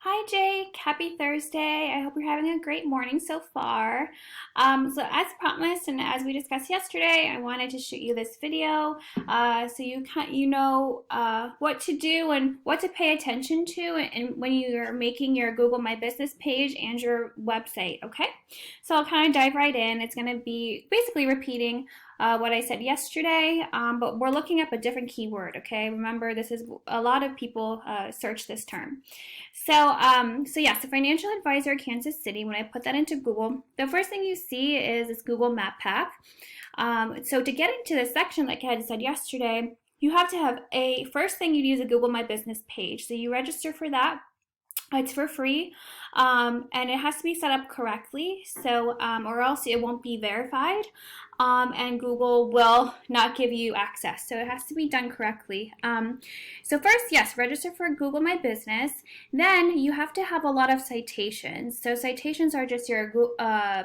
Hi Jake, happy Thursday. I hope you're having a great morning so far. So as promised and as we discussed yesterday, I wanted to shoot you this video so you know what to do and what to pay attention to and when you're making your Google My Business page and your website, okay? So I'll kind of dive right in. It's going to be basically repeating what I said yesterday, but we're looking up a different keyword, okay? Remember, this is a lot of people search this term. So financial advisor Kansas City. When I put that into Google, the first thing you see is this Google Map Pack. So to get into this section, like I had said yesterday, you have to have first thing you'd use a Google My Business page. So you register for that. It's for free, and it has to be set up correctly, or else it won't be verified, and Google will not give you access. So it has to be done correctly. So first, yes, register for Google My Business. Then you have to have a lot of citations. So citations are just your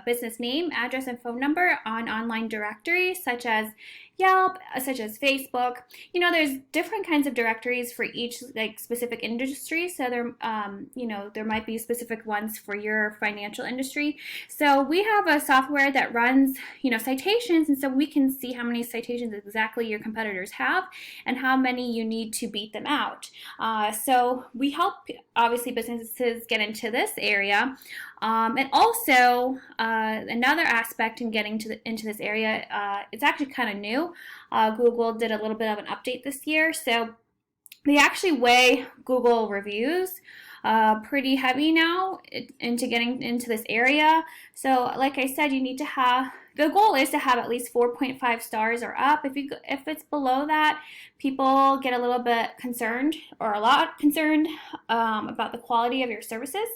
business name, address, and phone number on online directories such as Yelp, such as Facebook. There's different kinds of directories for each specific industry. So there might be specific ones for your financial industry. So we have a software that runs, citations, and so we can see how many citations exactly your competitors have and how many you need to beat them out. So we help, obviously, businesses get into this area. And also, another aspect in getting into this area, it's actually kind of new. Google did a little bit of an update this year, so they actually weigh Google reviews pretty heavy now into getting into this area. So like I said, you need to have, the goal is to have at least 4.5 stars or up. If it's below that, people get a little bit concerned or a lot concerned about the quality of your services.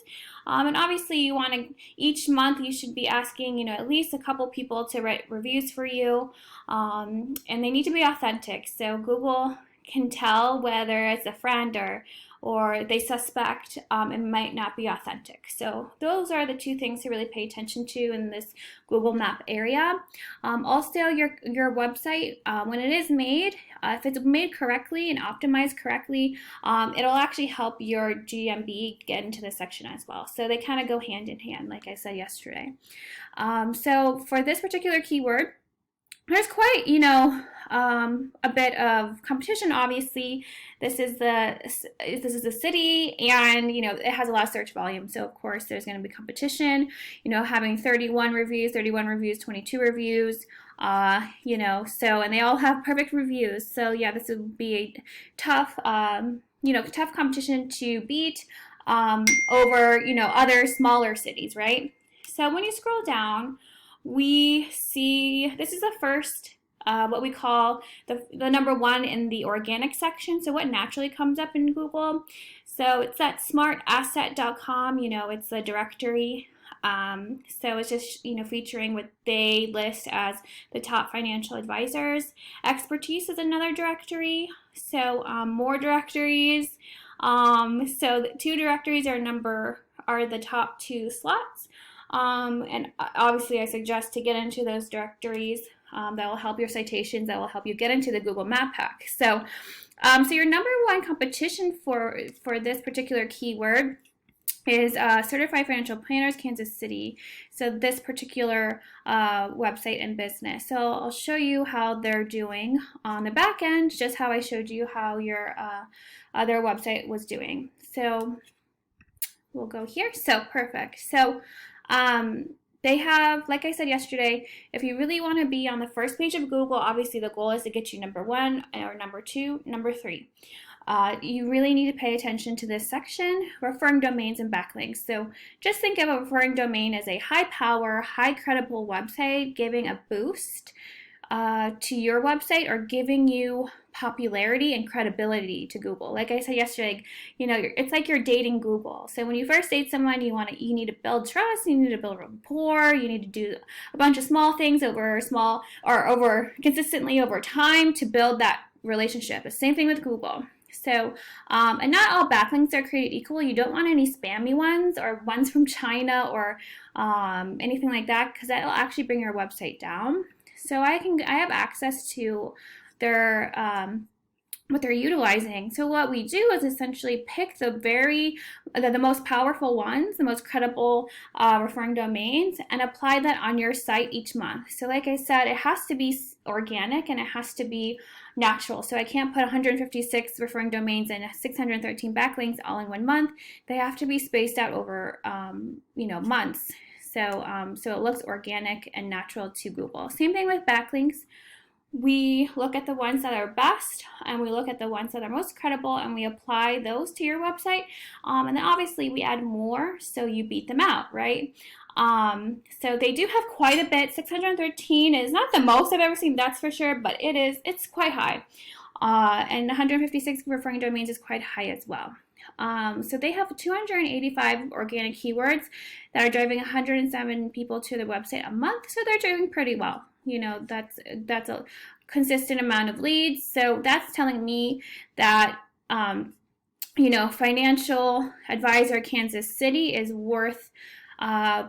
And obviously you want to, each month you should be asking, at least a couple people to write reviews for you, and they need to be authentic. So Google can tell whether it's a friend or they suspect it might not be authentic. So those are the two things to really pay attention to in this Google Map area. Also, your website, when it is made, if it's made correctly and optimized correctly, it'll actually help your GMB get into this section as well. So they kind of go hand in hand, like I said yesterday. So for this particular keyword, there's quite, a bit of competition. Obviously, this is a city, and it has a lot of search volume. So of course, there's going to be competition. Having 31 reviews, 22 reviews. And they all have perfect reviews. So yeah, this would be a tough, tough competition to beat over other smaller cities, right? So when you scroll down, we see this is the first, what we call the number one in the organic section. So what naturally comes up in Google. So it's at smartasset.com, it's a directory. So it's just, featuring what they list as the top financial advisors. Expertise is another directory. So more directories. So the two directories are the top two slots. And obviously I suggest to get into those directories. That will help your citations, that will help you get into the Google Map Pack. So your number one competition for this particular keyword is Certified Financial Planners Kansas City. So this particular website and business. So I'll show you how they're doing on the back end, just how I showed you how your other website was doing. So we'll go here. So perfect. So they have, like I said yesterday, if you really want to be on the first page of Google, obviously the goal is to get you number one or number two, number three. You really need to pay attention to this section, referring domains and backlinks. So just think of a referring domain as a high power, high credible website giving a boost to your website or giving you popularity and credibility to Google. Like I said yesterday, it's like you're dating Google. So when you first date someone, you need to build trust, you need to build rapport, you need to do a bunch of small things consistently over time to build that relationship. The same thing with Google. So, and not all backlinks are created equal. You don't want any spammy ones or ones from China or anything like that, because that will actually bring your website down. So I have access to their what they're utilizing. So what we do is essentially pick the most powerful ones, the most credible referring domains, and apply that on your site each month. So like I said, it has to be organic and it has to be natural. So I can't put 156 referring domains and 613 backlinks all in one month. They have to be spaced out over months. So it looks organic and natural to Google. Same thing with backlinks. We look at the ones that are best and we look at the ones that are most credible and we apply those to your website. And then obviously we add more so you beat them out, right? So they do have quite a bit. 613 is not the most I've ever seen, that's for sure, but it's quite high. And 156 referring domains is quite high as well. So they have 285 organic keywords that are driving 107 people to the website a month. So they're doing pretty well. That's a consistent amount of leads. So that's telling me that, Financial Advisor Kansas City is worth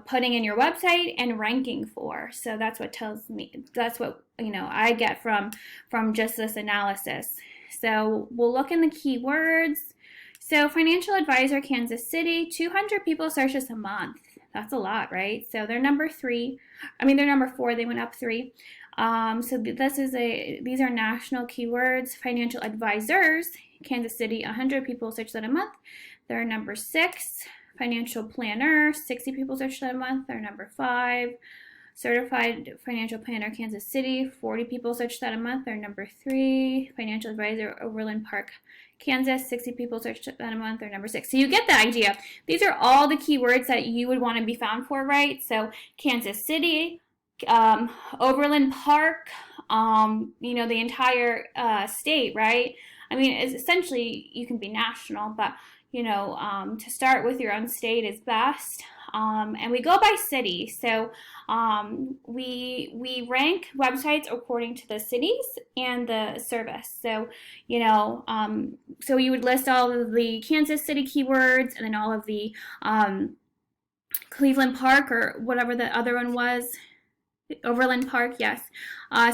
putting in your website and ranking for. So that's what tells me, that's what, I get from just this analysis. So we'll look in the keywords. So Financial Advisor Kansas City, 200 people search this a month. That's a lot, right? So they're number 3. They're number 4. They went up 3. So these are national keywords. Financial Advisors Kansas City, 100 people search that a month. They're number 6. Financial Planner, 60 people search that a month. They're number 5. Certified Financial Planner Kansas City, 40 people search that a month. They're number 3. Financial Advisor Overland Park, Kansas, 60 people search that a month. They're number 6. So you get the idea. These are all the keywords that you would want to be found for, right? So Kansas City, Overland Park, the entire state, right? It's essentially you can be national, but to start with your own state is best. And we go by city. So we rank websites according to the cities and the service. So, so you would list all of the Kansas City keywords and then all of the Cleveland Park or whatever the other one was. Overland Park, yes.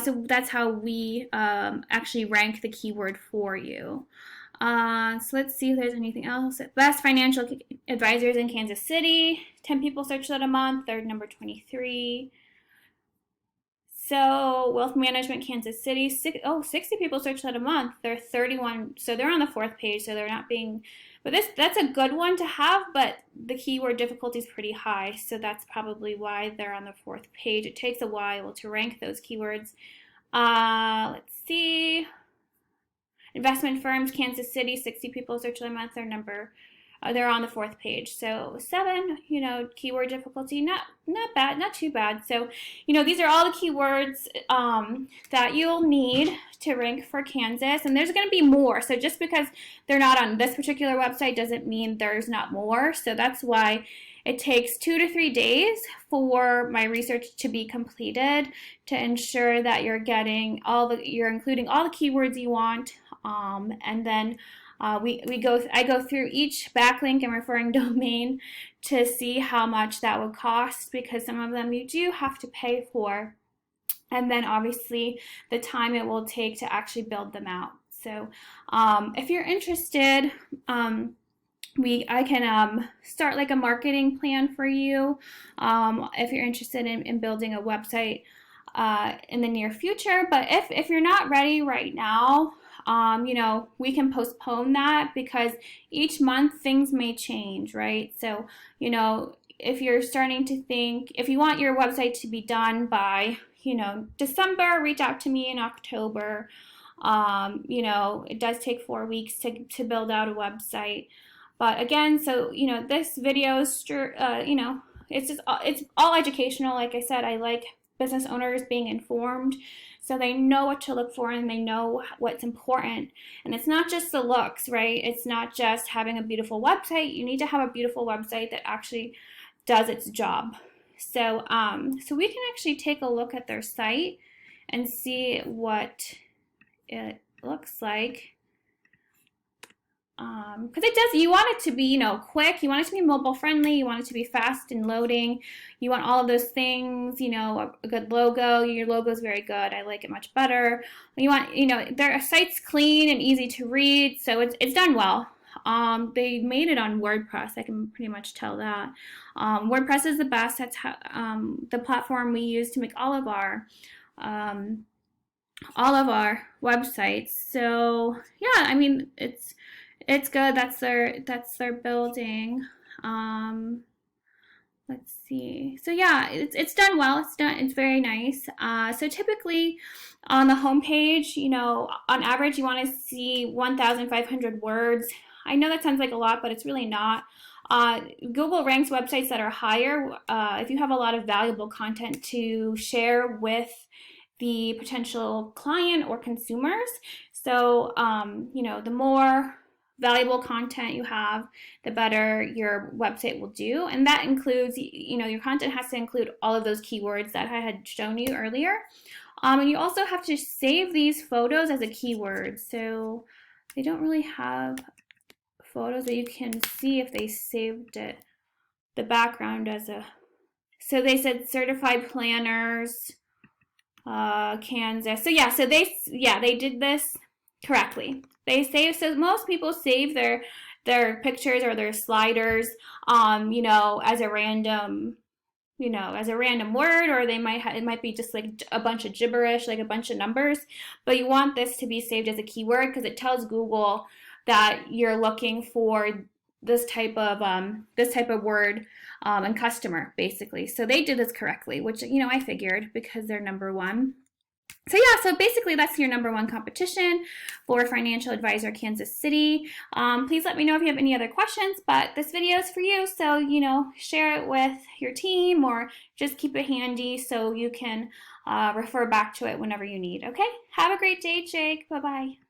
So that's how we actually rank the keyword for you. So let's see if there's anything else. Best Financial Advisors in Kansas City, 10 people search that a month. They're number 23. So Wealth Management Kansas City, 60 people search that a month. They're 31. So they're on the 4th page. So they're not being, but that's a good one to have, but the keyword difficulty is pretty high. So that's probably why they're on the 4th page. It takes a while to rank those keywords. Let's see. Investment Firms Kansas City, 60 people search that a month. They're on the 4th page. So 7, keyword difficulty, not bad, not too bad. So, these are all the keywords that you'll need to rank for Kansas, and there's going to be more. So just because they're not on this particular website doesn't mean there's not more. So that's why it takes 2 to 3 days for my research to be completed to ensure that you're getting you're including all the keywords you want, and then I go through each backlink and referring domain to see how much that would cost, because some of them you do have to pay for, and then obviously the time it will take to actually build them out. So if you're interested, I can start like a marketing plan for you if you're interested in building a website in the near future. But if you're not ready right now, we can postpone that, because each month things may change, right? So, if you're starting to think, if you want your website to be done by, December, reach out to me in October. It does take 4 weeks to build out a website. But again, so, this video is, it's all educational. Like I said, I like business owners being informed, so they know what to look for and they know what's important. And it's not just the looks, right? It's not just having a beautiful website. You need to have a beautiful website that actually does its job. So, so we can actually take a look at their site and see what it looks like. because it does, you want it to be, you know, quick, you want it to be mobile friendly, you want it to be fast in loading, you want all of those things, you know, a good logo, your logo is very good, I like it much better. You want, you know, their site's clean and easy to read, so it's done well. They made it on WordPress, I can pretty much tell that. WordPress is the best, that's how, the platform we use to make all of our websites. So yeah, I mean it's good. That's their building. Let's see. So yeah, it's done well. It's very nice. So typically on the homepage, you know, on average you want to see 1,500 words. I know that sounds like a lot, but it's really not. Google ranks websites that are higher if you have a lot of valuable content to share with the potential client or consumers. So, you know, the more valuable content you have, the better your website will do. And that includes, you know, your content has to include all of those keywords that I had shown you earlier. And you also have to save these photos as a keyword. So they don't really have photos that you can see if they saved it, the background as a, so they said certified planners, Kansas. So yeah, they did this correctly. They save, so most people save their pictures or their sliders, you know, as a random, you know, as a random word, or they might it might be just like a bunch of gibberish, like a bunch of numbers. But you want this to be saved as a keyword because it tells Google that you're looking for this type of word and customer, basically. So they did this correctly, which, you know, I figured because they're number one. So yeah, so basically that's your number one competition for Financial Advisor Kansas City. Please let me know if you have any other questions, but this video is for you, so, you know, share it with your team or just keep it handy so you can refer back to it whenever you need, okay? Have a great day, Jake. Bye-bye.